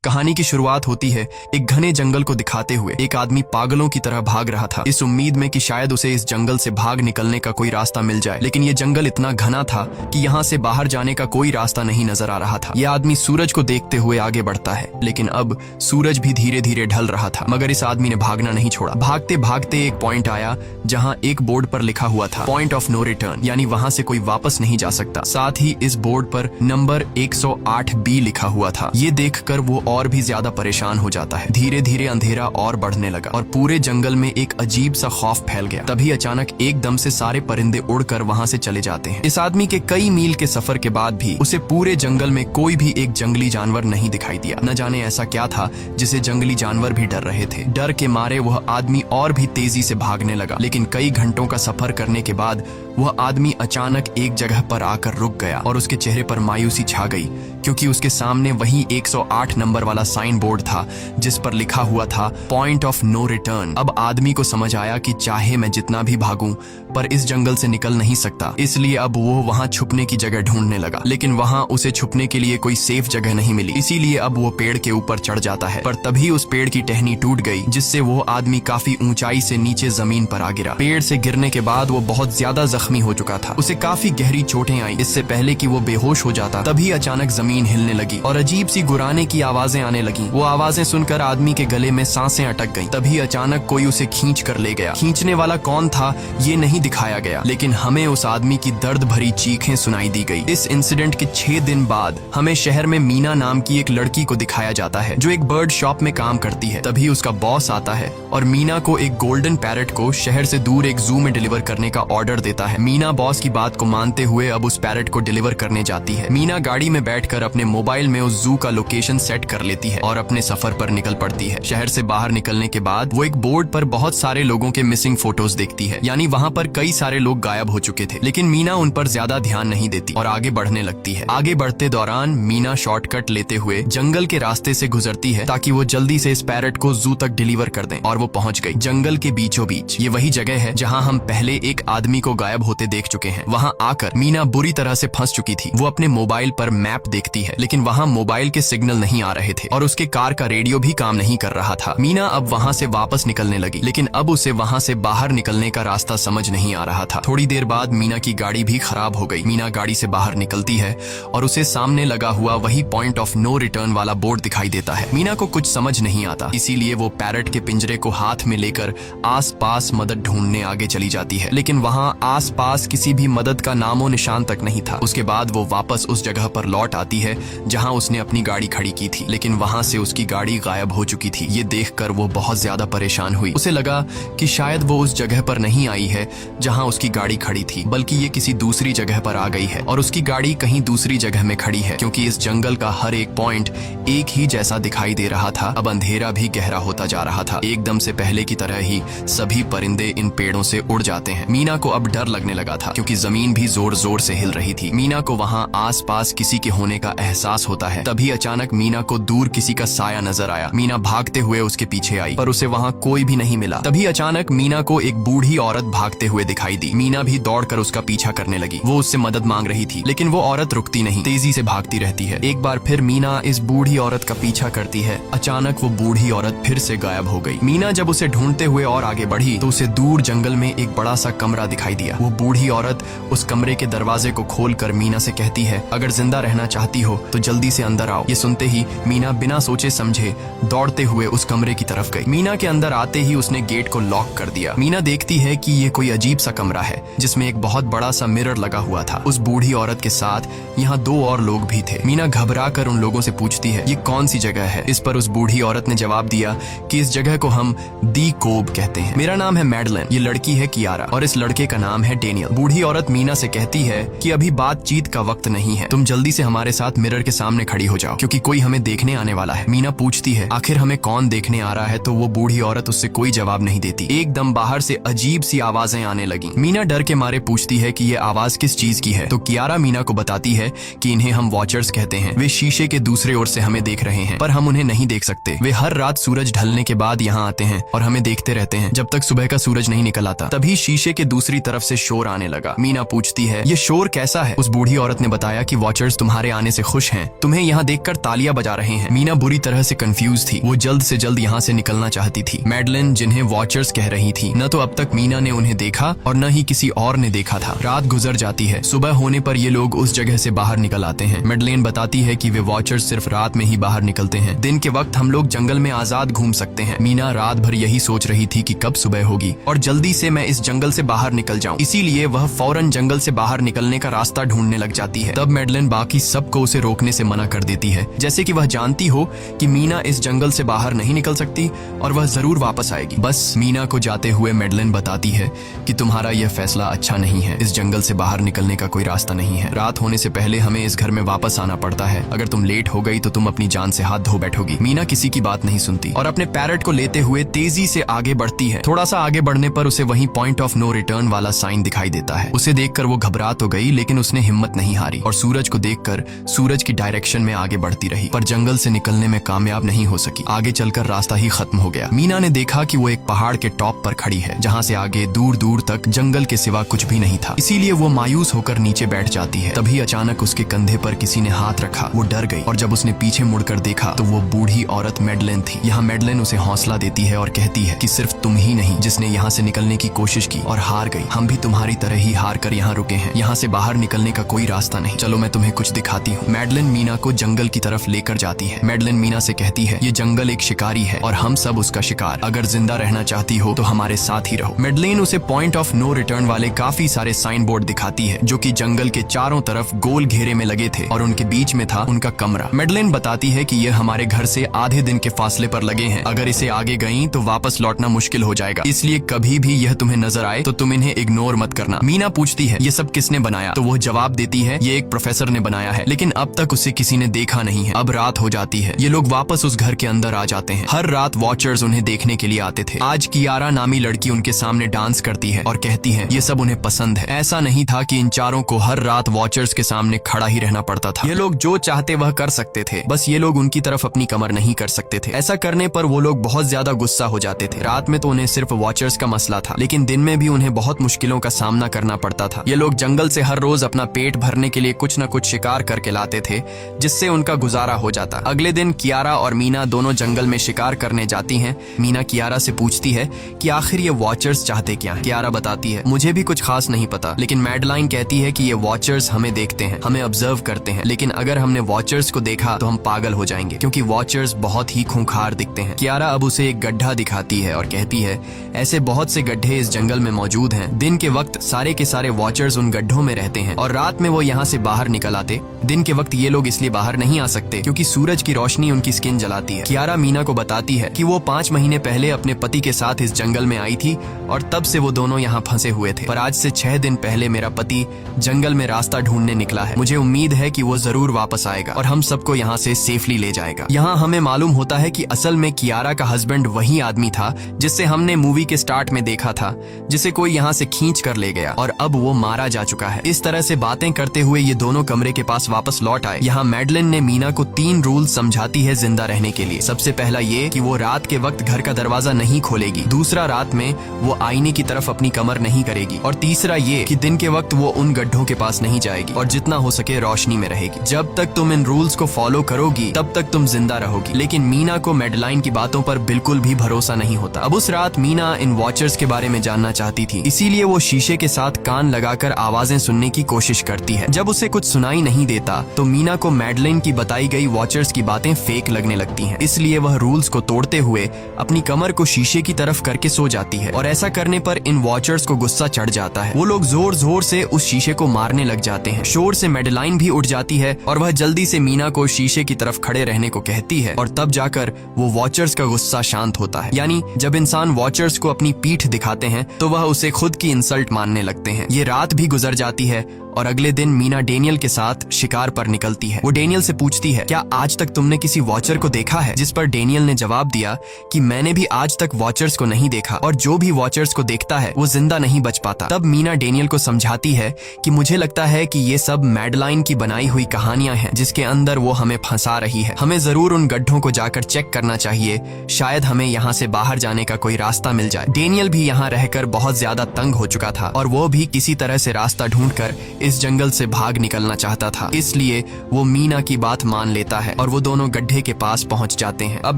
कहानी की शुरुआत होती है एक घने जंगल को दिखाते हुए। एक आदमी पागलों की तरह भाग रहा था, इस उम्मीद में कि शायद उसे इस जंगल से भाग निकलने का कोई रास्ता मिल जाए। लेकिन ये जंगल इतना घना था कि यहाँ से बाहर जाने का कोई रास्ता नहीं नजर आ रहा था। यह आदमी सूरज को देखते हुए आगे बढ़ता है, लेकिन अब सूरज भी धीरे धीरे ढल रहा था। मगर इस आदमी ने भागना नहीं छोड़ा। भागते भागते एक पॉइंट आया जहाँ एक बोर्ड पर लिखा हुआ था पॉइंट ऑफ नो रिटर्न, यानी वहाँ से कोई वापस नहीं जा सकता। साथ ही इस बोर्ड पर नंबर 108B लिखा हुआ था। ये देखकर वो और भी ज्यादा परेशान हो जाता है। धीरे धीरे अंधेरा और बढ़ने लगा और पूरे जंगल में एक अजीब सा खौफ फैल गया। तभी अचानक एकदम से सारे परिंदे उड़कर वहाँ से चले जाते हैं। इस आदमी के कई मील के सफर के बाद भी उसे पूरे जंगल में कोई भी एक जंगली जानवर नहीं दिखाई दिया। न जाने ऐसा क्या था जिसे जंगली जानवर भी डर रहे थे। डर के मारे वह आदमी और भी तेजी से भागने लगा, लेकिन कई घंटों का सफर करने के बाद वह आदमी अचानक एक जगह पर आकर रुक गया और उसके चेहरे पर मायूसी छा गई, क्योंकि उसके सामने वही 108 नंबर वाला साइन बोर्ड था जिस पर लिखा हुआ था पॉइंट ऑफ नो रिटर्न। अब आदमी को समझ आया कि चाहे मैं जितना भी भागूं पर इस जंगल से निकल नहीं सकता। इसलिए अब वो वहां छुपने की जगह ढूंढने लगा, लेकिन वहां उसे छुपने के लिए कोई सेफ जगह नहीं मिली। इसीलिए अब वो पेड़ के ऊपर चढ़ जाता है, पर तभी उस पेड़ की टहनी टूट गई, जिससे वो आदमी काफी ऊंचाई से नीचे जमीन पर आ गिरा। पेड़ से गिरने के बाद वो बहुत ज्यादा जख्मी हो चुका था। उसे काफी गहरी चोटें आई। इससे पहले कि वो बेहोश हो जाता तभी अचानक जमीन हिलने लगी और अजीब सी गुराने की आवाजें आने लगी। वो आवाजें सुनकर आदमी के गले में सांसें अटक गईं। तभी अचानक कोई उसे खींच कर ले गया। खींचने वाला कौन था ये नहीं दिखाया गया, लेकिन हमें उस आदमी की दर्द भरी चीखें सुनाई दी गई। इस इंसिडेंट के 6 दिन बाद हमें शहर में मीना नाम की एक लड़की को दिखाया जाता है जो एक बर्ड शॉप में काम करती है। तभी उसका बॉस आता है और मीना को एक गोल्डन पैरट को शहर से दूर एक जू में डिलीवर करने का ऑर्डर देता है। मीना बॉस की बात को मानते हुए अब उस पैरट को डिलीवर करने जाती है। मीना गाड़ी में बैठकर अपने मोबाइल में उस जू का लोकेशन सेट कर लेती है और अपने सफर पर निकल पड़ती है। शहर से बाहर निकलने के बाद वो एक बोर्ड पर बहुत सारे लोगों के मिसिंग फोटोज देखती है, यानी वहाँ पर कई सारे लोग गायब हो चुके थे। लेकिन मीना उन पर ज्यादा ध्यान नहीं देती और आगे बढ़ने लगती है। आगे बढ़ते दौरान मीना शॉर्टकट लेते हुए जंगल के रास्ते से गुजरती है ताकि वो जल्दी से इस पैरट को जू तक डिलीवर कर दें, और वो पहुंच गई जंगल के बीचों बीच। ये वही जगह है जहाँ हम पहले एक आदमी को गायब होते देख चुके हैं। वहाँ आकर मीना बुरी तरह से फंस चुकी थी। वो अपने मोबाइल पर मैप देखती है, लेकिन वहाँ मोबाइल के सिग्नल नहीं आ रहे थे और उसके कार का रेडियो भी काम नहीं कर रहा था। मीना अब वहाँ से वापस निकलने लगी, लेकिन अब उसे वहाँ से बाहर निकलने का रास्ता समझ नहीं आ रहा था। थोड़ी देर बाद मीना की गाड़ी भी खराब हो गई। मीना गाड़ी से बाहर निकलती है और उसे सामने लगा हुआ वही पॉइंट ऑफ नो रिटर्न वाला बोर्ड दिखाई देता है। मीना को कुछ समझ नहीं आता, इसीलिए वो पैरट के पिंजरे को हाथ में लेकर आसपास मदद ढूंढने आगे चली जाती है, लेकिन वहाँ आसपास किसी भी मदद का नामो निशान तक नहीं था। उसके बाद वो वापस उस जगह पर लौट आती है जहाँ उसने अपनी गाड़ी खड़ी की थी, लेकिन वहाँ से उसकी गाड़ी गायब हो चुकी थी। ये देखकर वो बहुत ज्यादा परेशान हुई। उसे लगा कि शायद वो उस जगह पर नहीं आई है जहाँ उसकी गाड़ी खड़ी थी, बल्कि ये किसी दूसरी जगह पर आ गई है और उसकी गाड़ी कहीं दूसरी जगह में खड़ी है, क्योंकि इस जंगल का हर एक पॉइंट एक ही जैसा दिखाई दे रहा था। अब अंधेरा भी गहरा होता जा रहा था। एकदम से पहले की तरह ही सभी परिंदे इन पेड़ों से उड़ जाते हैं। मीना को अब डर लगने लगा था, क्योंकि जमीन भी जोर जोर से हिल रही थी। मीना को वहाँ आसपास किसी के होने का एहसास होता है। तभी अचानक मीना को दूर किसी का साया नजर आया। मीना भागते हुए उसके पीछे आई, पर उसे वहाँ कोई भी नहीं मिला। तभी अचानक मीना को एक बूढ़ी औरत भागते हुए दिखाई दी। मीना भी दौड़कर उसका पीछा करने लगी। वो उससे मदद मांग रही थी, लेकिन वो औरत रुकती नहीं, तेजी से भागती रहती है। एक बार फिर मीना इस बूढ़ी औरत का पीछा करती है। अचानक वो बूढ़ी औरत फिर से गायब हो गई। मीना जब उसे ढूंढते हुए और आगे बढ़ी तो उसे दूर जंगल में एक बड़ा सा कमरा दिखाई दिया। वो बूढ़ी औरत उस कमरे के दरवाजे को खोलकर मीना से कहती है, अगर जिंदा रहना चाहती हो तो जल्दी से अंदर आओ। ये सुनते ही मीना बिना सोचे समझे दौड़ते हुए उस कमरे की तरफ गई। मीना के अंदर आते ही उसने गेट को लॉक कर दिया। मीना देखती है कि ये कोई अजीब सा कमरा है जिसमें एक बहुत बड़ा सा मिरर लगा हुआ था। उस बूढ़ी औरत के साथ यहाँ 2 और लोग भी थे। मीना घबरा कर उन लोगों से पूछती है, ये कौन सी जगह है? इस पर उस बूढ़ी औरत ने जवाब दिया कि इस जगह को हम दी कोब कहते हैं। मेरा नाम है मैडलिन, ये लड़की है कियारा और इस लड़के का नाम है डेनियल। बूढ़ी औरत मीना से कहती है कि अभी बातचीत का वक्त नहीं है, तुम जल्दी से हमारे साथ मिरर के सामने खड़ी हो जाओ, क्योंकि कोई हमें देखने आने वाला है। मीना पूछती है, आखिर हमें कौन देखने आ रहा है? तो वो बूढ़ी औरत उससे कोई जवाब नहीं देती। एकदम बाहर से अजीब सी आवाजें आने लगी। मीना डर के मारे पूछती है कि ये आवाज किस चीज की है? तो कियारा मीना को बताती है कि इन्हें हम वॉचर्स कहते हैं। वे शीशे के दूसरे ओर से हमें देख रहे हैं, पर हम उन्हें नहीं देख सकते। वे हर रात सूरज ढलने के बाद यहाँ आते हैं और हमें देखते रहते हैं जब तक सुबह का सूरज नहीं निकल आता। तभी शीशे के दूसरी तरफ से शोर आने लगा। मीना पूछती है, ये शोर कैसा है? उस बूढ़ी औरत ने बताया कि वॉचर्स तुम्हारे आने से खुश हैं, तुम्हें यहाँ देखकर तालियां बजा रहे हैं। मीना बुरी तरह से कंफ्यूज थी, वो जल्द से जल्द यहाँ से निकलना चाहती थी। मैडलिन जिन्हें वॉचर्स कह रही थी, न तो अब तक मीना ने उन्हें देखा और न ही किसी और ने देखा था। रात गुजर जाती है, सुबह होने पर ये लोग उस जगह से बाहर निकल आते हैं। मैडलिन बताती है कि वे वॉचर्स सिर्फ रात में ही बाहर निकलते हैं, दिन के वक्त हम लोग जंगल में आजाद घूम सकते हैं। मीना रात भर यही सोच रही थी कि कब सुबह होगी और जल्दी से मैं इस जंगल से बाहर निकल जाऊं। इसीलिए वह फौरन जंगल से बाहर निकलने का रास्ता ढूंढने लग जाती है। तब मैडलिन बाकी सबको उसे रोकने से मना कर देती है, जैसे कि वह जानती हो कि मीना इस जंगल से बाहर नहीं निकल सकती और वह जरूर वापस आएगी। बस मीना को जाते हुए मैडलिन बताती है कि तुम्हारा यह फैसला अच्छा नहीं है, इस जंगल से बाहर निकलने का कोई रास्ता नहीं है। रात होने से पहले हमें इस घर में वापस आना पड़ता है, अगर तुम लेट हो गई तो तुम अपनी जान से हाथ धो बैठोगी। मीना किसी की बात नहीं सुनती और अपने पैरट को लेते हुए तेजी से आगे बढ़ती है। थोड़ा सा आगे बढ़ने पर उसे वहीं पॉइंट ऑफ नो रिटर्न वाला साइन दिखाई देता है। उसे देखकर वो घबरा तो गई, लेकिन उसने हिम्मत नहीं हारी और सूरज को देखकर सूरज की डायरेक्शन में आगे बढ़ती रही, पर जंगल से निकलने में कामयाब नहीं हो सकी। आगे चलकर रास्ता ही खत्म हो गया। मीना ने देखा कि वो एक पहाड़ के टॉप पर खड़ी है, जहाँ से आगे दूर दूर तक जंगल के सिवा कुछ भी नहीं था। इसीलिए वो मायूस होकर नीचे बैठ जाती है। तभी अचानक उसके कंधे पर किसी ने हाथ रखा। वो डर गई और जब उसने पीछे मुड़कर देखा तो वो बूढ़ी औरत मैडलिन थी। यहाँ मैडलिन उसे हौसला देती है और कहती है कि सिर्फ तुम ही नहीं जिसने यहाँ से निकलने की कोशिश की और हार गई, हम भी तुम्हारी तरह ही हार कर यहाँ रुके हैं। यहाँ से बाहर निकलने का कोई रास्ता नहीं, चलो मैं तुम्हें कुछ दिखाती हूँ। मैडलिन मीना को जंगल की तरफ लेकर जाती है। मैडलिन मीना से कहती है, ये जंगल एक शिकारी है और हम सब उसका शिकार, अगर जिंदा रहना चाहती हो तो हमारे साथ ही रहो। मैडलिन उसे पॉइंट ऑफ नो रिटर्न वाले काफी सारे साइन बोर्ड दिखाती है, जो कि जंगल के चारों तरफ गोल घेरे में लगे थे और उनके बीच में था उनका कमरा। मैडलिन बताती है कि ये हमारे घर से आधे दिन के फासले पर लगे हैं, अगर इसे आगे गई तो वापस लौटना मुश्किल हो जाएगा, इसलिए कभी भी यह तुम्हें नजर आए तो तुम इन्हें इग्नोर मत करना। मीना पूछती है, ये सब किसने बनाया? तो वो जवाब देती है, ये एक प्रोफेसर ने बनाया है, लेकिन अब तक उसे किसी ने देखा नहीं है। अब रात हो जाती है, ये लोग वापस उस घर के अंदर आ जाते हैं। हर रात वॉचर्स उन्हें देखने के लिए आते थे। आज कियारा नामी लड़की उनके सामने डांस करती है और कहती है ये सब उन्हें पसंद है। ऐसा नहीं था कि इन चारों को हर रात वॉचर्स के सामने खड़ा ही रहना पड़ता था। ये लोग जो चाहते वह कर सकते थे, बस ये लोग उनकी तरफ अपनी कमर नहीं कर सकते थे। ऐसा करने पर वो लोग बहुत ज्यादा गुस्सा हो जाते थे। रात में तो उन्हें सिर्फ वॉचर्स का मसला था, लेकिन दिन में भी उन्हें बहुत मुश्किलों का सामना करना पड़ता था। ये लोग जंगल से हर रोज अपना पेट भरने के लिए कुछ न कुछ शिकार करके लाते थे, जिससे उनका गुजारा हो जाता। अगले दिन कियारा और मीना दोनों जंगल में शिकार करने जाती हैं। मीना कियारा से पूछती है कि आखिर ये वॉचर्स चाहते क्या हैं? कियारा बताती है, मुझे भी कुछ खास नहीं पता, लेकिन मैडलाइन कहती है कि ये वॉचर्स हमें देखते हैं, हमें ऑब्जर्व करते हैं, लेकिन अगर हमने वॉचर्स को देखा तो हम पागल हो जाएंगे, क्योंकि वॉचर्स बहुत ही खूंखार दिखते हैं। कियारा अब उसे एक गड्ढा दिखाती है और कहती है, ऐसे बहुत से गड्ढे इस जंगल में मौजूद हैं। दिन के वक्त सारे के सारे वॉचर्स उन गड्ढों में रहते हैं और रात में वो यहाँ से बाहर निकल आते। दिन के वक्त ये लोग इसलिए बाहर नहीं आ सकते क्योंकि सूरज की रोशनी उनकी स्किन जलाती है। कियारा मीना को बताती है कि वो 5 महीने पहले अपने पति के साथ इस जंगल में आई थी और तब से वो दोनों यहाँ फंसे हुए थे, पर आज से 6 दिन पहले मेरा पति जंगल में रास्ता ढूंढने निकला है। मुझे उम्मीद है कि वो जरूर वापस आएगा और हम सबको यहाँ से सेफली ले जाएगा। यहाँ हमें मालूम होता है कि असल में कियारा का हस्बैंड वही आदमी था जिससे हमने मूवी के स्टार्ट में देखा था, जिसे कोई यहाँ से खींच कर ले गया और अब वो मारा जा चुका है। इस तरह से बातें करते हुए ये दोनों कमरे के पास वापस लौट आए। यहाँ मैडलिन ने मीना को 3 रूल समझाती है जिंदा रहने के लिए। सबसे पहला ये कि वो रात के वक्त घर का दरवाजा नहीं खोलेगी। दूसरा, रात में वो आईने की तरफ अपनी कमर नहीं करेगी। और तीसरा ये कि दिन के वक्त वो उन गड्ढों के पास नहीं जाएगी और जितना हो सके रोशनी में रहेगी। जब तक तुम इन रूल्स को फॉलो करोगी तब तक तुम जिंदा रहोगी। लेकिन मीना को मैडलाइन की बातों पर बिल्कुल भी भरोसा नहीं होता। अब उस रात मीना इन वॉचर्स के बारे में जानना चाहती थी, इसीलिए वो शीशे के साथ कान लगाकर आवाजें सुनने की कोशिश करती है। जब उसे कुछ सुनाई नहीं देता तो मीना को मैडलिन की बताई गई वॉचर्स की बातें फेक लगने लगती हैं। इसलिए वह रूल्स को तोड़ते हुए अपनी कमर को शीशे की तरफ करके सो जाती है और ऐसा करने पर इन वॉचर्स को गुस्सा चढ़ जाता है। वो लोग जोर जोर से उस शीशे को मारने लग जाते हैं। शोर से मैडलाइन भी उठ जाती है और वह जल्दी से मीना को शीशे की तरफ खड़े रहने को कहती है और तब जाकर वो वॉचर्स का गुस्सा शांत होता है। यानी जब इंसान वॉचर्स को अपनी पीठ दिखाते हैं तो वह उसे खुद की इंसल्ट मानने लगते हैं। ये रात भी गुजर जाती है और अगले दिन मीना डेनियल के साथ शिकार पर निकलती है। वो डेनियल से पूछती है, क्या आज तक तुमने किसी वॉचर को देखा है? जिस पर डेनियल ने जवाब दिया कि मैंने भी आज तक वॉचर्स को नहीं देखा और जो भी वॉचर्स को देखता है वो जिंदा नहीं बच पाता। तब मीना डेनियल को समझाती है कि मुझे लगता है कि ये सब मैडलाइन की बनाई हुई कहानियां हैं जिसके अंदर वो हमें फंसा रही है। हमें जरूर उन गड्ढों को जाकर चेक करना चाहिए, शायद हमें यहाँ से बाहर जाने का कोई रास्ता मिल जाए। डेनियल भी यहाँ रहकर बहुत ज्यादा तंग हो चुका था और वो भी किसी तरह से रास्ता ढूंढकर इस जंगल से भाग निकलना चाहता था, इसलिए वो मीना की बात मान लेता है और वो दोनों गड्ढे के पास पहुंच जाते हैं। अब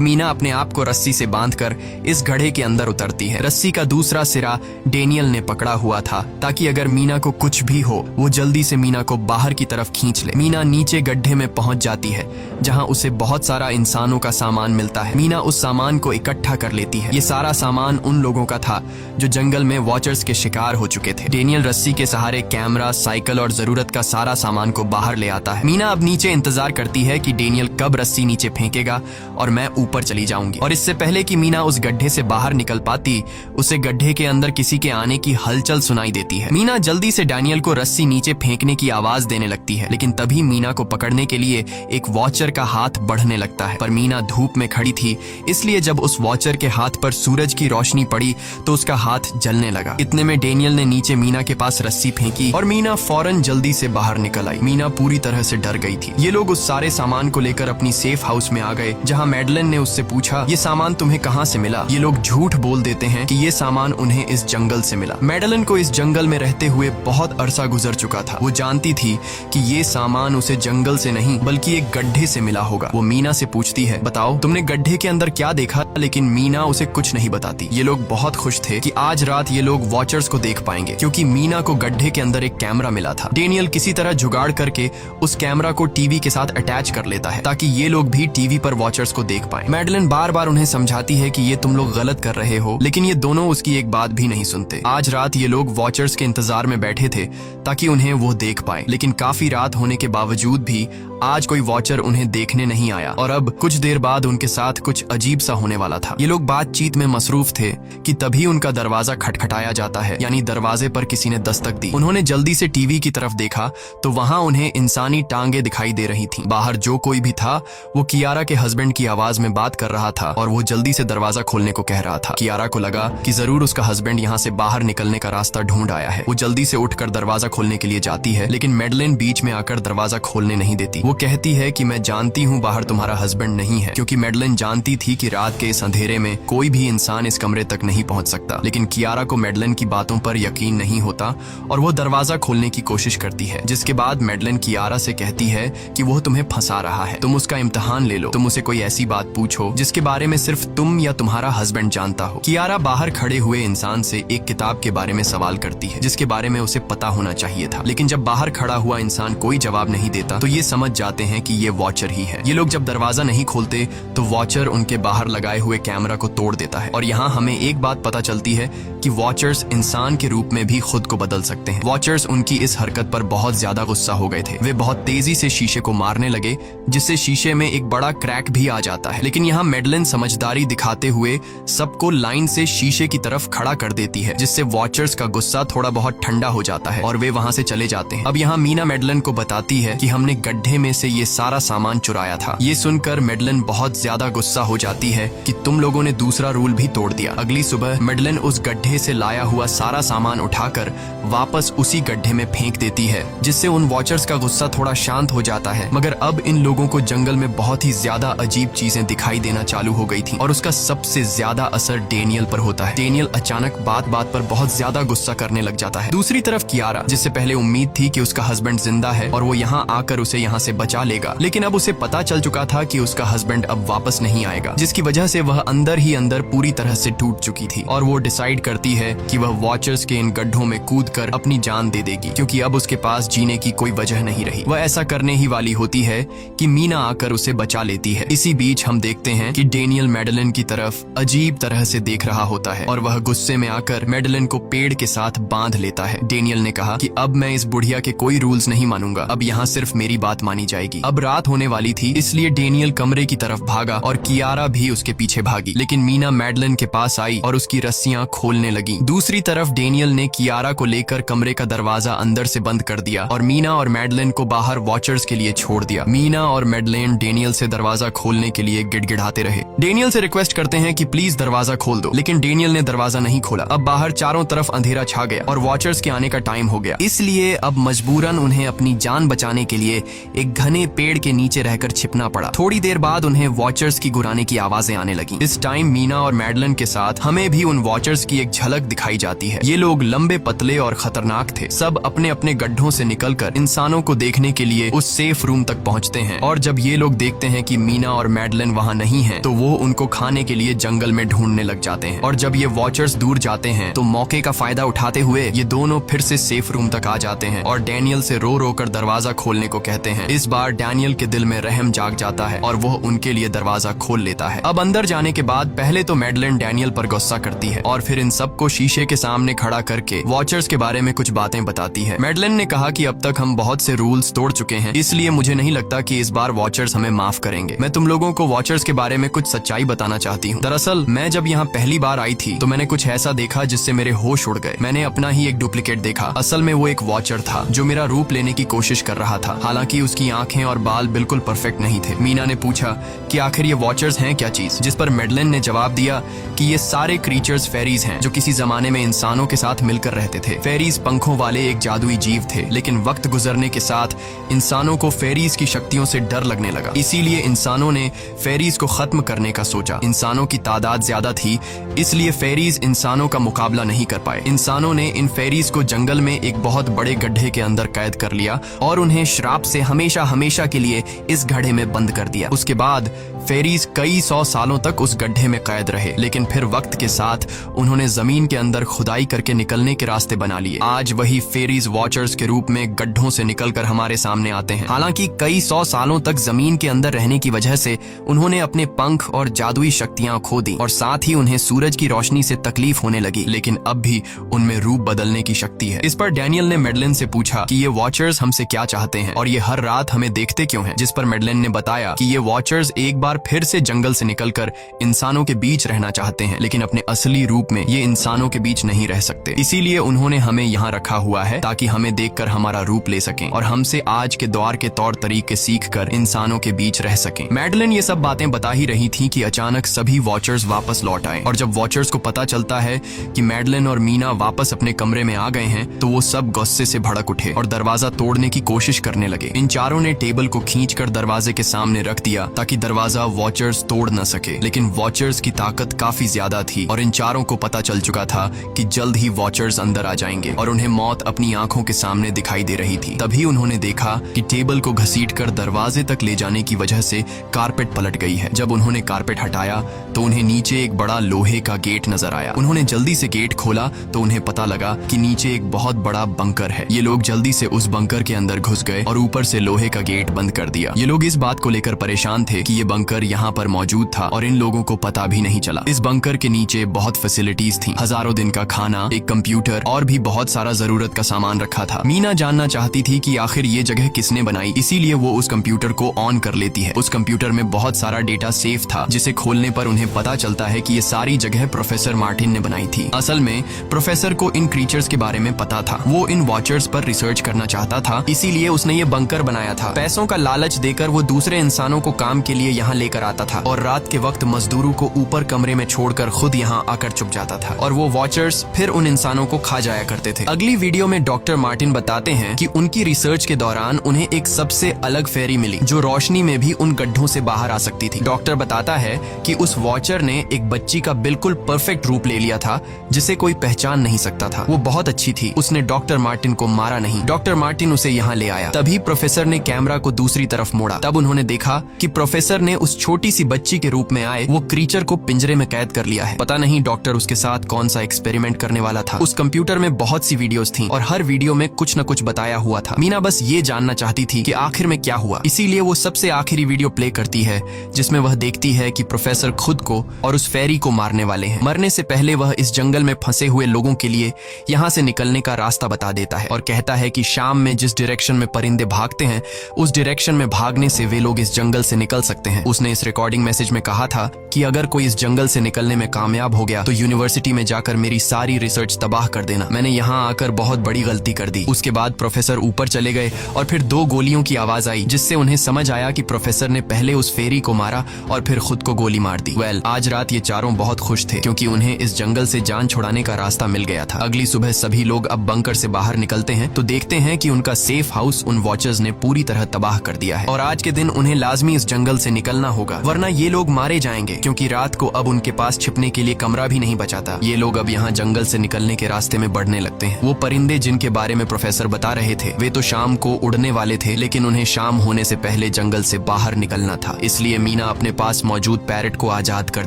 मीना अपने आप को रस्सी से बांधकर इस गड्ढे के अंदर उतरती है। रस्सी का दूसरा सिरा डेनियल ने पकड़ा हुआ था ताकि अगर मीना को कुछ भी हो वो जल्दी से मीना को बाहर की तरफ खींच ले। मीना नीचे गड्ढे में पहुंच जाती है जहां उसे बहुत सारा इंसानों का सामान मिलता है। मीना उस सामान को इकट्ठा कर लेती है। ये सारा सामान उन लोगों का था जो जंगल में वॉचर्स के शिकार हो चुके थे। डेनियल रस्सी के सहारे कैमरा, साइकिल और जरूरत का सारा सामान को बाहर ले आता है। मीना अब नीचे इंतजार करती है कि डेनियल कब रस्सी नीचे फेंकेगा और मैं ऊपर चली जाऊंगी। और इससे पहले कि मीना उस गड्ढे से बाहर निकल पाती, उसे गड्ढे के अंदर किसी के आने की हलचल सुनाई देती है। मीना जल्दी से डेनियल को रस्सी नीचे फेंकने की आवाज देने लगती है, लेकिन तभी मीना को पकड़ने के लिए एक वॉचर का हाथ बढ़ने लगता है। पर मीना धूप में खड़ी थी, इसलिए जब उस वॉचर के हाथ पर सूरज की रोशनी पड़ी तो उसका हाथ जलने लगा। इतने में डेनियल ने नीचे मीना के पास रस्सी फेंकी और मीना फौरन जल्दी से बाहर निकल आई। मीना पूरी तरह से डर गई थी। ये लोग उस सारे सामान को लेकर अपनी सेफ हाउस में आ गए, जहां मैडलन ने उससे पूछा, ये सामान तुम्हें कहां से मिला? ये लोग झूठ बोल देते हैं कि ये सामान उन्हें इस जंगल से मिला। मैडलन को इस जंगल में रहते हुए बहुत अरसा गुजर चुका था। वो जानती थी कि ये सामान उसे जंगल से नहीं बल्कि एक गड्ढे से मिला होगा। वो मीना से पूछती है, बताओ तुमने गड्ढे के अंदर क्या देखा? लेकिन मीना उसे कुछ नहीं बताती। ये लोग बहुत खुश थे कि आज रात ये लोग वॉचर्स को देख पाएंगे, क्योंकि मीना को गड्ढे के अंदर एक कैमरा मिला था। डेनियल किसी तरह जुगाड़ करके उस कैमरा को टीवी के साथ अटैच कर लेता है ताकि ये लोग भी टीवी पर वॉचर्स को देख पाएं। मैडलन बार बार उन्हें समझाती है कि ये तुम लोग गलत कर रहे हो, लेकिन ये दोनों उसकी एक बात भी नहीं सुनते। आज रात ये लोग वॉचर्स के इंतजार में बैठे थे ताकि उन्हें वो देख पाए, लेकिन काफी रात होने के बावजूद भी आज कोई वॉचर उन्हें देखने नहीं आया और अब कुछ देर बाद उनके साथ कुछ अजीब सा होने वाला था। ये लोग बातचीत में मसरूफ थे कि तभी उनका दरवाजा खटखटाया जाता है, यानी दरवाजे पर किसी ने दस्तक दी। उन्होंने जल्दी से टीवी की तरफ देखा तो वहां उन्हें इंसानी टांगे दिखाई दे रही थीं। बाहर जो कोई भी था वो कियारा के हस्बैंड की आवाज में बात कर रहा था और वो जल्दी से दरवाजा खोलने को कह रहा था। कियारा को लगा कि जरूर उसका हस्बैंड यहाँ से बाहर निकलने का रास्ता ढूंढ आया है। वो जल्दी से उठकर दरवाजा खोलने के लिए जाती है, लेकिन मैडलिन बीच में आकर दरवाजा खोलने नहीं देती। वो कहती है कि मैं जानती हूँ बाहर तुम्हारा हस्बैंड नहीं है, क्योंकि मैडलिन जानती थी कि रात के इस अंधेरे में कोई भी इंसान इस कमरे तक नहीं पहुंच सकता। लेकिन कियारा को मैडलिन की बातों पर यकीन नहीं होता और वो दरवाजा खोलने की कोशिश करती है, जिसके बाद मैडलिन कियारा से कहती है कि वो तुम्हें फंसा रहा है, तुम उसका इम्तिहान ले लो, तुम उसे कोई ऐसी बात पूछो जिसके बारे में सिर्फ तुम या तुम्हारा हस्बैंड जानता हो। कियारा बाहर खड़े हुए इंसान से एक किताब के बारे में सवाल करती है जिसके बारे में उसे पता होना चाहिए था, लेकिन जब बाहर खड़ा हुआ इंसान कोई जवाब नहीं देता तो ये समझ जाते हैं कि ये वॉचर ही है। ये लोग जब दरवाजा नहीं खोलते तो वॉचर उनके बाहर लगाए हुए कैमरा को तोड़ देता है और यहाँ हमें एक बात पता चलती है कि वॉचर्स इंसान के रूप में भी खुद को बदल सकते हैं। वॉचर्स उनकी इस हरकत पर बहुत ज्यादा गुस्सा हो गए थे। वे बहुत तेजी से शीशे को मारने लगे जिससे शीशे में एक बड़ा क्रैक भी आ जाता है, लेकिन यहाँ मैडलिन समझदारी दिखाते हुए सबको लाइन से शीशे की तरफ खड़ा कर देती है, जिससे वॉचर्स का गुस्सा थोड़ा बहुत ठंडा हो जाता है और वे वहाँ से चले जाते हैं। अब यहाँ मीना मैडलिन को बताती है कि हमने गड्ढे में से ये सारा सामान चुराया था। ये सुनकर मैडलिन बहुत ज्यादा गुस्सा हो जाती है कि तुम लोगों ने दूसरा रूल भी तोड़ दिया। अगली सुबह मैडलिन उस गड्ढे से लाया हुआ सारा सामान उठाकर वापस उसी गड्ढे में फेंक देती है, जिससे उन वॉचर्स का गुस्सा थोड़ा शांत हो जाता है। मगर अब इन लोगों को जंगल में बहुत ही ज्यादा अजीब चीजें दिखाई देना चालू हो गई थी और उसका सबसे ज्यादा असर डेनियल पर होता है। डेनियल अचानक बात बात पर बहुत ज्यादा गुस्सा करने लग जाता है। दूसरी तरफ कियारा, जिससे पहले उम्मीद थी कि उसका हस्बैंड जिंदा है और वो यहाँ आकर उसे यहाँ से बचा लेगा, लेकिन अब उसे पता चल चुका था कि उसका हस्बैंड अब वापस नहीं आएगा, जिसकी वजह से वह अंदर ही अंदर पूरी तरह से टूट चुकी थी और वो डिसाइड करती है कि वह वॉचर्स के इन गड्ढों में कूदकर अपनी जान दे देगी, क्योंकि अब उसके पास जीने की कोई वजह नहीं रही। वह ऐसा करने ही वाली होती है कि मीना आकर उसे बचा लेती है। इसी बीच हम देखते हैं कि डेनियल मैडलिन की तरफ अजीब तरह से देख रहा होता है और वह गुस्से में आकर मैडलिन को पेड़ के साथ बांध लेता है। डेनियल ने कहा कि अब मैं इस बुढ़िया के कोई रूल्स नहीं मानूंगा, अब यहाँ सिर्फ मेरी बात मानी जाएगी। अब रात होने वाली थी, इसलिए डेनियल कमरे की तरफ भागा और कियारा भी उसके पीछे भागी, लेकिन मीना मैडलिन के पास आई और उसकी रस्सियां खोलने लगी। दूसरी तरफ डेनियल ने कियारा को लेकर कमरे का दरवाजा अंदर से बंद कर दिया और मीना और मैडलिन को बाहर वॉचर्स के लिए छोड़ दिया। मीना और मैडलिन डेनियल से दरवाजा खोलने के लिए गिड़गिड़ाते रहे। डेनियल से रिक्वेस्ट करते हैं कि प्लीज दरवाजा खोल दो, लेकिन डेनियल ने दरवाजा नहीं खोला। अब बाहर चारों तरफ अंधेरा छा गया और वॉचर्स के आने का टाइम हो गया, इसलिए अब मजबूरन उन्हें अपनी जान बचाने के लिए एक घने पेड़ के नीचे रहकर छिपना पड़ा। थोड़ी देर बाद उन्हें वॉचर्स की गुराने की आवाजें आने लगी। इस टाइम मीना और मैडलिन के साथ हमें भी उन वॉचर्स की एक झलक दिखाई जाती है। ये लोग लंबे, पतले और खतरनाक थे। सब अपने अपने गड्ढों से निकलकर इंसानों को देखने के लिए उस सेफ रूम तक पहुंचते हैं और जब ये लोग देखते हैं कि मीना और मैडलिन वहां नहीं हैं, तो वो उनको खाने के लिए जंगल में ढूंढने लग जाते हैं। और जब ये वॉचर्स दूर जाते हैं तो मौके का फायदा उठाते हुए ये दोनों फिर से सेफ रूम तक आ जाते हैं और डैनियल से रो रो कर दरवाजा खोलने को कहते हैं। इस बार डैनियल के दिल में रहम जाग जाता है और वो उनके लिए दरवाजा खोल लेता है। अब अंदर जाने के बाद पहले तो मैडलिन डैनियल पर गुस्सा करती है और फिर इन सबको शीशे के सामने खड़ा करके वॉचर्स के बारे में कुछ बातें बताती है। मैडलिन ने कहा कि अब तक हम बहुत से रूल्स तोड़ चुके हैं, इसलिए मुझे नहीं लगता कि इस बार वॉचर्स हमें माफ करेंगे। मैं तुम लोगों को वॉचर्स के बारे में कुछ सच्चाई बताना चाहती हूँ। दरअसल मैं जब यहाँ पहली बार आई थी तो मैंने कुछ ऐसा देखा जिससे मेरे होश उड़ गए। मैंने अपना ही एक डुप्लीकेट देखा। असल में वो एक वॉचर था जो मेरा रूप लेने की कोशिश कर रहा था। हालांकि उसकी आंखें और बाल बिल्कुल परफेक्ट नहीं थे। मीना ने पूछा कि आखिर ये वॉचर्स हैं क्या चीज, जिस पर मैडलिन ने जवाब दिया कि ये सारे क्रीचर्स फेरीज हैं जो किसी जमाने में इंसानों के साथ मिलकर रहते थे। फेरीज पंखों वाले एक जादुई जीव थे, लेकिन वक्त गुजरने के साथ इंसानों को फेरीज की शक्तियों से डर लगने लगा। इसीलिए इंसानों ने फेरीज को खत्म करने का सोचा। इंसानों की तादाद ज्यादा थी, इसलिए फेरीज इंसानों का मुकाबला नहीं कर पाए। इंसानों ने इन फेरीज को जंगल में एक बहुत बड़े गड्ढे के अंदर कैद कर लिया और उन्हें श्राप से हमेशा हमेशा के लिए इस गड्ढे में बंद कर दिया। उसके बाद फेरीज कई 100 सालों तक उस गड्ढे में कैद रहे, लेकिन फिर वक्त के साथ उन्होंने जमीन के अंदर खुदाई करके निकलने के रास्ते बना लिए। आज वही फेरीज वॉचर्स के रूप में गड्ढों से निकलकर हमारे सामने आते हैं। हालांकि कई 100 सालों तक जमीन के अंदर रहने की वजह से उन्होंने अपने पंख और जादुई शक्तियां खो दी और साथ ही उन्हें सूरज की रोशनी से तकलीफ होने लगी, लेकिन अब भी उनमें रूप बदलने की शक्ति है। इस पर डैनियल ने मैडलिन से पूछा कि ये वॉचर्स हमसे क्या चाहते हैं और ये हर रात हमें देखते क्यों हैं, जिस पर मैडलिन ने बताया कि ये वॉचर्स एक बार फिर से जंगल से निकलकर इंसानों के बीच रहना चाहते हैं, लेकिन अपने असली रूप में ये इंसानों के बीच नहीं रह सकते। इसीलिए उन्होंने हमें यहाँ रखा हुआ है ताकि हमें देखकर हमारा रूप ले सकें और हमसे आज के दौर के तौर तरीके सीखकर इंसानों के बीच रह सकें। मैडलिन ये सब बातें बता ही रही थी कि अचानक सभी वॉचर्स वापस लौट आए और जब वॉचर्स को पता चलता है कि मैडलिन और मीना वापस अपने कमरे में आ गए हैं तो वो सब गुस्से से भड़क उठे और दरवाजा तोड़ने की कोशिश करने लगे। इन चारों ने टेबल को खींचकर दरवाजे के सामने रख दिया ताकि दरवाजा वॉचर्स तोड़ न सके, लेकिन वॉचर्स की ताकत काफी ज्यादा थी और इन चारों को पता चल चुका था कि जल्द ही वॉचर्स अंदर आ जाएंगे और उन्हें मौत अपनी आंखों के सामने दिखाई दे रही थी। तभी उन्होंने देखा कि टेबल को घसीटकर दरवाजे तक ले जाने की वजह से कारपेट पलट गई है। जब उन्होंने कारपेट हटाया तो उन्हें नीचे एक बड़ा लोहे का गेट नजर आया। उन्होंने जल्दी से गेट खोला तो उन्हें पता लगा कि नीचे एक बहुत बड़ा बंकर है। ये लोग जल्दी से उस बंकर के अंदर घुस गए और ऊपर से लोहे का गेट बंद कर दिया। ये लोग इस बात को लेकर परेशान थे कि ये बंकर यहाँ पर मौजूद था और इन लोगों को पता भी नहीं चला। इस बंकर के नीचे बहुत फैसिलिटीज थी, हजारों दिन का खाना, एक कंप्यूटर और भी बहुत सारा जरूरत का सामान रखा था। मीना जानना चाहती थी कि आखिर ये जगह किसने बनाई, इसीलिए वो उस कंप्यूटर को ऑन कर लेती है। उस कंप्यूटर में बहुत सारा डेटा सेफ था, जिसे खोलने पर उन्हें पता चलता है कि ये सारी जगह प्रोफेसर मार्टिन ने बनाई थी। असल में प्रोफेसर को इन क्रीचर्स के बारे में पता था। वो इन वॉचर्स पर रिसर्च करना चाहता था, इसीलिए उसने ये बंकर बनाया था। पैसों का लालच देकर वो दूसरे इंसानों को काम के लिए यहाँ लेकर आता था और रात के वक्त मजदूरों को ऊपर कमरे में छोड़कर खुद यहाँ आकर छुप जाता था और वो वॉचर्स फिर उन इंसानों को खा जाया करते थे। अगली वीडियो में डॉक्टर मार्टिन बताते हैं कि उनकी रिसर्च के दौरान उन्हें एक सबसे अलग फेरी मिली जो रोशनी में भी उन गड्ढों से बाहर आ सकती थी। डॉक्टर बताता है कि उस वॉचर ने एक बच्ची का बिल्कुल परफेक्ट रूप ले लिया था जिसे कोई पहचान नहीं सकता था। वो बहुत अच्छी थी, उसने डॉक्टर मार्टिन को मारा नहीं। डॉक्टर मार्टिन उसे यहाँ ले आया। तभी प्रोफेसर ने कैमरा को दूसरी तरफ मोड़ा। तब उन्होंने देखा कि प्रोफेसर ने उस छोटी सी बच्ची के रूप में आए वो क्रीचर को पिंजरे में कैद कर लिया है। पता नहीं डॉक्टर उसके साथ कौन सा एक्सपेरिमेंट करने वाला था। उस कंप्यूटर में बहुत सी वीडियोस थीं और हर वीडियो में कुछ न कुछ बताया हुआ था। मीना बस ये जानना चाहती थी कि आखिर में क्या हुआ, इसीलिए वो सबसे आखिरी वीडियो प्ले करती है जिसमें वह देखती है कि प्रोफेसर खुद को और उस फेरी को मारने वाले हैं। मरने से पहले वह इस जंगल में फंसे हुए लोगों के लिए यहाँ से निकलने का रास्ता बता देता है और कहता है कि शाम में जिस डायरेक्शन में परिंदे भागते हैं उस डायरेक्शन में भागने से वे लोग इस जंगल से निकल सकते हैं। उसने इस रिकॉर्डिंग मैसेज में कहा था कि अगर कोई इस जंगल से निकलने में कामयाब हो गया तो यूनिवर्सिटी में जाकर मेरी सारी रिसर्च तबाह कर देना। मैंने यहाँ आकर बहुत बड़ी गलती कर दी। उसके बाद प्रोफेसर ऊपर चले गए और फिर 2 गोलियों की आवाज आई, जिससे उन्हें समझ आया कि प्रोफेसर ने पहले उस फेरी को मारा और फिर खुद को गोली मार दी। आज रात ये चारों बहुत खुश थे क्योंकि उन्हें इस जंगल से जान छुड़ाने का रास्ता मिल गया था। अगली सुबह सभी लोग अब बंकर से बाहर निकलते हैं तो देखते हैं कि उनका सेफ हाउस उन वॉचर्स ने पूरी तरह तबाह कर दिया है और आज के दिन उन्हें लाजमी इस जंगल से निकलना होगा, वरना ये लोग मारे जाएंगे क्योंकि रात को अब उनके पास छिपने के लिए कमरा भी नहीं बचाता। ये लोग अब यहाँ जंगल से निकलने के रास्ते में बढ़ने लगते हैं। वो परिंदे जिनके बारे में प्रोफेसर बता रहे थे वे तो शाम को उड़ने वाले थे, लेकिन उन्हें शाम होने से पहले जंगल से बाहर निकलना था। इसलिए मीना अपने पास मौजूद पैरट को आजाद कर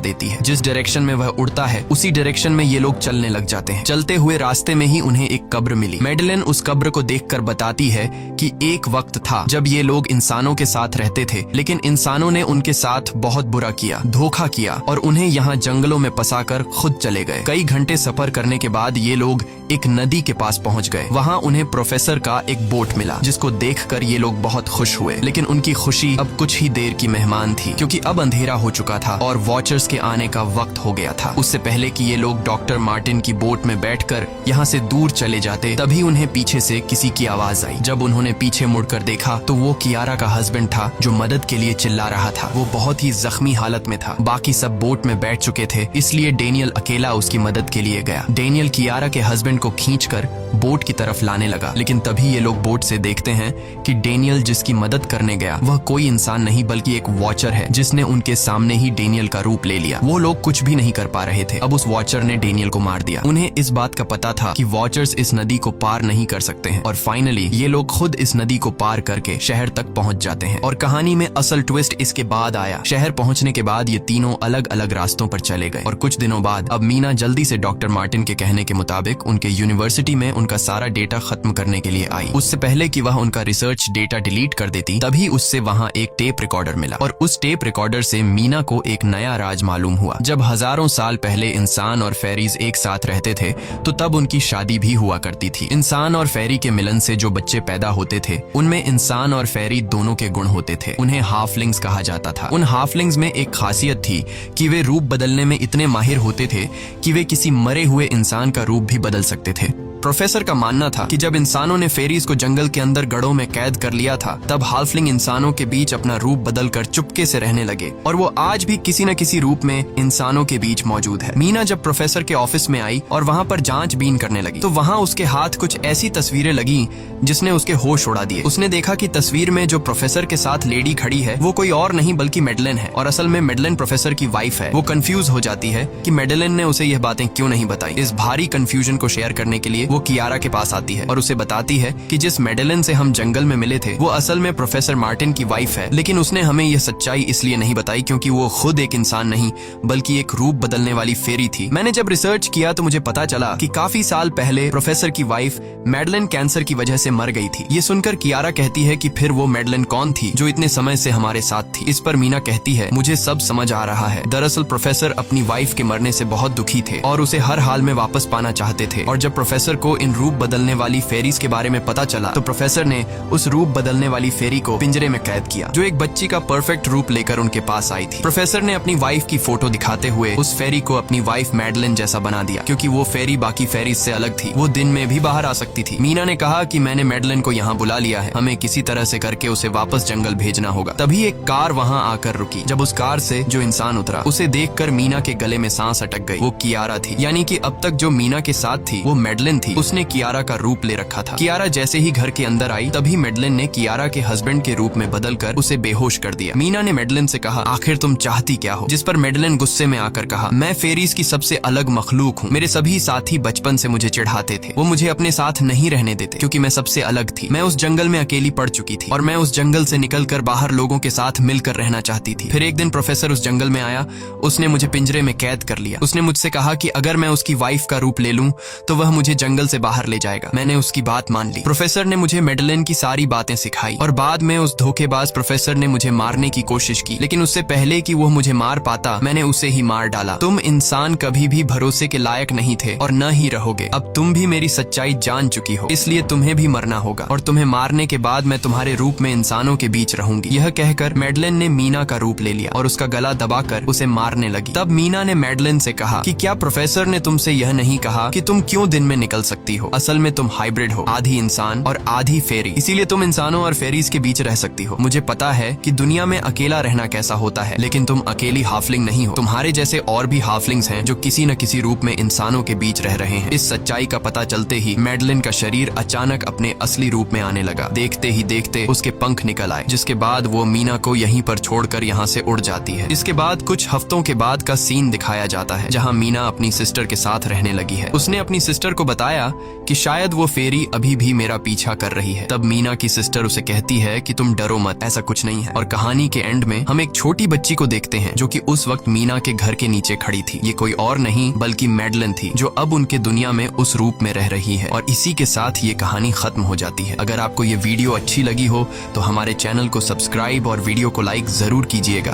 देती है। जिस डायरेक्शन में वह उड़ता है उसी डायरेक्शन में ये लोग चलने लग जाते हैं। चलते हुए रास्ते में ही उन्हें एक कब्र मिली। मैडेलिन उस कब्र को देखकर बताती है कि एक वक्त था जब ये लोग इंसानों के साथ रहते थे, लेकिन इंसानों ने उनके साथ बहुत बुरा किया, धोखा किया और उन्हें यहाँ जंगलों में फंसाकर खुद चले गए। कई घंटे सफर करने के बाद ये लोग एक नदी के पास पहुंच गए। वहाँ उन्हें प्रोफेसर का एक बोट मिला, जिसको देखकर ये लोग बहुत खुश हुए, लेकिन उनकी खुशी अब कुछ ही देर की मेहमान थी क्योंकि अब अंधेरा हो चुका था और वॉचर्स के आने का वक्त हो गया था। उससे पहले कि ये लोग डॉक्टर मार्टिन की बोट में बैठकर यहाँ से दूर चले जाते, तभी उन्हें पीछे से किसी की आवाज आई। जब उन्होंने पीछे मुड़कर देखा तो वो कियारा का हस्बैंड था जो मदद के लिए चिल्ला रहा था। वो बहुत ही जख्मी हालत में था। बाकी सब बोट में बैठ चुके थे, इसलिए डेनियल अकेला उसकी मदद के लिए गया। डेनियल कियारा के हस्बैंड को खींचकर बोट की तरफ लाने लगा, लेकिन तभी ये लोग बोट से देखते हैं कि डेनियल जिसकी मदद करने गया वह कोई इंसान नहीं बल्कि एक वॉचर है, जिसने उनके सामने ही डेनियल का रूप ले लिया। वो लोग कुछ भी नहीं कर पा रहे थे। अब उस वॉचर ने डेनियल को मार दिया। उन्हें इस बात का पता था कि वॉचर्स इस नदी को पार नहीं कर सकते हैं और फाइनली ये लोग खुद इस नदी को पार करके शहर तक पहुंच जाते हैं। और कहानी में असल ट्विस्ट इसके बाद आया। शहर पहुंचने के बाद ये तीनों अलग अलग रास्तों पर चले गए और कुछ दिनों बाद अब मीना जल्दी से डॉक्टर मार्टिन के कहने के मुताबिक उनके यूनिवर्सिटी में उनका सारा डेटा खत्म करने के लिए आई। उससे पहले कि वह उनका रिसर्च डेटा डिलीट कर देती, तभी उससे वहाँ एक टेप रिकॉर्डर मिला और उस टेप रिकॉर्डर से मीना को एक नया राज मालूम हुआ। जब हजारों साल पहले इंसान और फेरीज एक साथ रहते थे तो तब उनकी शादी भी हुआ करती थी। इंसान और फेरी के मिलन से जो बच्चे पैदा होते थे उनमें इंसान और फेरी दोनों के गुण होते थे। उन्हें हाफलिंग्स कहा जाता था। उन हाफलिंग्स में एक खासियत थी कि वे रूप बदलने में इतने माहिर होते थे कि वे किसी मरे हुए इंसान का रूप भी बदल सकते थे। प्रोफेसर का मानना था कि जब इंसानों ने फेरीज को जंगल के अंदर गढ़ों में कैद कर लिया था, तब हाफलिंग इंसानों के बीच अपना रूप बदलकर चुपके से रहने लगे और वो आज भी किसी न किसी रूप में इंसानों के बीच मौजूद है। मीना जब प्रोफेसर के ऑफिस में आई और वहाँ पर जांचबीन करने लगी तो वहाँ उसके हाथ कुछ ऐसी तस्वीरें लगी जिसने उसके होश उड़ा दिए। उसने देखा कि तस्वीर में जो प्रोफेसर के साथ लेडी खड़ी है वो कोई और नहीं बल्कि मैडेलिन है और असल में मैडेलिन प्रोफेसर की वाइफ है। वो कंफ्यूज हो जाती है कि मैडेलिन ने उसे यह बातें क्यों नहीं बताई। इस भारी कंफ्यूजन को शेयर करने के लिए वो कियारा के पास आती है और उसे बताती है कि जिस मैडेलिन से हम जंगल में मिले थे वो असल में प्रोफेसर मार्टिन की वाइफ है, लेकिन उसने हमें यह सच्चाई इसलिए नहीं बताई क्योंकि वो खुद एक इंसान नहीं बल्कि एक रूप बदलने वाली फेरी थी। मैंने जब रिसर्च किया तो मुझे पता चला कि काफी साल पहले प्रोफेसर की वाइफ मैडेलिन कैंसर की वजह से मर गई थी। ये सुनकर कियारा कहती है कि फिर वो मैडेलिन कौन थी जो इतने समय से हमारे साथ थी। इस पर मीना कहती है, मुझे सब समझ आ रहा है। दरअसल प्रोफेसर अपनी वाइफ के मरने से बहुत दुखी थे और उसे हर हाल में वापस पाना चाहते थे और जब प्रोफेसर को इन रूप बदलने वाली फेरीज के बारे में पता चला तो प्रोफेसर ने उस रूप बदलने वाली फेरी को पिंजरे में कैद किया जो एक बच्ची का परफेक्ट रूप लेकर उनके पास आई थी। प्रोफेसर ने अपनी वाइफ की फोटो दिखाते हुए उस फेरी को अपनी वाइफ मैडेलिन जैसा बना दिया क्योंकि वो फेरी बाकी फेरीज से अलग थी। वो दिन में भी बाहर आ सकती थी। मीना ने कहा कि मैंने मैडेलिन को यहाँ बुला लिया है, हमें किसी तरह से करके उसे वापस जंगल भेजना होगा। तभी एक कार वहाँ आकर रुकी। जब उस कार से जो इंसान उतरा उसे देखकर मीना के गले में सांस अटक गई। वो कियारा थी, यानी कि अब तक जो मीना के साथ थी वो मैडेलिन थी। उसने कियारा का रूप ले रखा था। कियारा जैसे ही घर के अंदर आई तभी मैडेलिन ने कियारा के हस्बैंड के रूप में बदलकर उसे बेहोश कर दिया। मीना ने मैडेलिन से कहा, आखिर तुम चाहती क्या हो? जिस पर मैडेलिन गुस्से में आकर कहा, मैं फेरीज की सबसे अलग मखलूक हूँ। मेरे सभी साथी बचपन से मुझे चिढ़ाते थे। वो मुझे अपने साथ नहीं रहने देते क्योंकि मैं सबसे अलग थी। मैं उस जंगल में अकेली पड़ चुकी थी और मैं उस जंगल से निकलकर बाहर लोगों के साथ मिलकर रहना चाहती थी। फिर एक दिन प्रोफेसर उस जंगल में आया। उसने मुझे पिंजरे में कैद कर लिया। उसने मुझसे कहा कि अगर मैं उसकी वाइफ का रूप ले लूं तो वह मुझे जंगल से बाहर ले जाएगा। मैंने उसकी बात मान ली। प्रोफेसर ने मुझे मैडेलिन की सारी बातें सिखाई और बाद में उस धोखेबाज प्रोफेसर ने मुझे मारने की कोशिश की, लेकिन उससे पहले कि वो मुझे मार पाता मैंने उसे ही मार डाला। तुम इंसान कभी भी भरोसे के लायक नहीं थे और न ही रहोगे। अब तुम भी मेरी सच्चाई जान चुकी हो, इसलिए तुम्हें भी मरना होगा और तुम्हें मारने के बाद मैं तुम्हारे रूप में इंसानों के बीच रहूंगी। यह कहकर मैडेलिन ने मीना का रूप ले लिया और उसका गला दबाकर उसे मारने लगी। तब मीना ने मैडेलिन से कहा कि क्या प्रोफेसर ने तुमसे यह नहीं कहा कि तुम क्यों दिन में निकल सकती हो। असल में तुम हाइब्रिड हो, आधी इंसान और आधी फेरी, इसीलिए तुम इंसानों और फेरीज के बीच रह सकती हो। मुझे पता है कि दुनिया में अकेला रहना कैसा होता है, लेकिन तुम अकेली हाफलिंग नहीं हो। तुम्हारे जैसे और भी हाफलिंग्स हैं जो किसी न किसी रूप में इंसानों के बीच रह रहे हैं। इस सच्चाई का पता चलते ही मैडलिन का शरीर अचानक अपने असली रूप में आने लगा। देखते ही देखते उसके पंख निकल आए, जिसके बाद वो मीना को यहीं पर छोड़कर यहाँ से उड़ जाती है। इसके बाद कुछ हफ्तों के बाद का सीन दिखाया जाता है, जहाँ मीना अपनी सिस्टर के साथ रहने लगी है। उसने अपनी सिस्टर को बताया कि शायद वो फेरी अभी भी मेरा पीछा कर रही है। तब मीना की सिस्टर उसे कहती है कि तुम डरो मत, ऐसा कुछ नहीं है। और कहानी के एंड में हम एक छोटी बच्ची को देखते हैं जो कि उस वक्त मीना के घर के नीचे खड़ी थी। ये कोई और नहीं बल्कि मैडलिन थी, जो अब उनके दुनिया में उस रूप में रह रही है। और इसी के साथ ये कहानी खत्म हो जाती है। अगर आपको ये वीडियो अच्छी लगी हो तो हमारे चैनल को सब्सक्राइब और वीडियो को लाइक जरूर कीजिएगा।